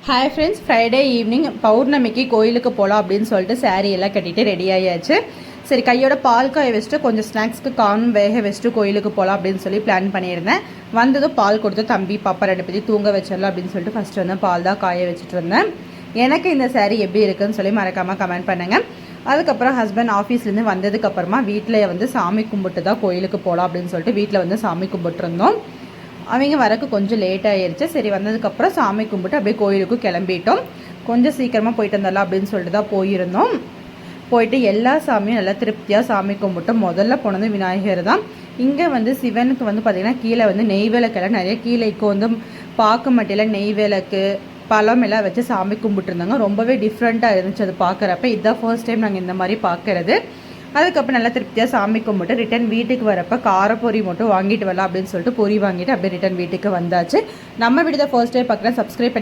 Hi friends, Friday evening பௌர்ணமிக்கு கோயிலுக்கு போகலாம் அப்படின்னு சொல்லிட்டு சாரீ எல்லாம் கட்டிட்டு ரெடி ஆகியாச்சு. சரி, கையோட பால் காய வச்சுட்டு கொஞ்சம் ஸ்நாக்ஸ்க்கு கார்ன் வேக வச்சுட்டு கோயிலுக்கு போகலாம் அப்படின்னு சொல்லி பிளான் பண்ணியிருந்தேன். வந்ததும் பால் கொடுத்து தம்பி பாப்பா ரெண்டு பேரும் தூங்க வச்சிடலாம் அப்படின்னு சொல்லிட்டு ஃபஸ்ட்டு வந்து பால் தான் காய வச்சுட்டு இருந்தேன். எனக்கு இந்த சாரீ எப்படி இருக்குதுன்னு சொல்லி மறக்காமல் கமெண்ட் பண்ணுங்கள். அதுக்கப்புறம் ஹஸ்பண்ட் ஆஃபீஸ்லேருந்து வந்ததுக்கப்புறமா வீட்டில் வந்து சாமி கும்பிட்டு தான் கோயிலுக்கு போகலாம் அப்படின்னு சொல்லிட்டு வீட்டில் வந்து சாமி கும்பிட்டுருந்தோம். அவங்க வரக்கு கொஞ்சம் லேட் ஆகிடுச்சு. சரி, வந்ததுக்கப்புறம் சாமி கும்பிட்டு அப்படியே கோயிலுக்கு கிளம்பிட்டோம். கொஞ்சம் சீக்கிரமாக போயிட்டு வந்தாலாம் அப்படின்னு சொல்லிட்டு தான் போயிருந்தோம். போயிட்டு எல்லா சாமியும் நல்லா திருப்தியாக சாமி கும்பிட்டோம். முதல்ல போனது விநாயகர் தான். இங்கே வந்து சிவனுக்கு வந்து பார்த்திங்கன்னா கீழே வந்து நெய் விளக்கெல்லாம் நிறைய கீழே இப்போ வந்து பாக்கு மட்டியில் நெய் விளக்கு பழம் எல்லாம் வச்சு சாமி கும்பிட்டுருந்தாங்க. ரொம்பவே டிஃப்ரெண்ட்டாக இருந்துச்சு அது பார்க்குறப்ப. இதுதான் ஃபர்ஸ்ட் டைம் நாங்கள் இந்த மாதிரி பார்க்குறது. அதுக்கப்புறம் நல்லா திருப்தியாக சாமி கும்பிட்டு ரிட்டன் வீட்டுக்கு வரப்போ காரப்பொரி மட்டும் வாங்கிட்டு வரலாம் அப்படின்னு சொல்லிட்டு பொரி வாங்கிட்டு அப்படியே ரிட்டன் வீட்டுக்கு வந்தாச்சு. நம்ம வீடு தான் ஃபர்ஸ்ட் டைம் பார்க்குறேன். சப்ஸ்கிரைப் பண்ணி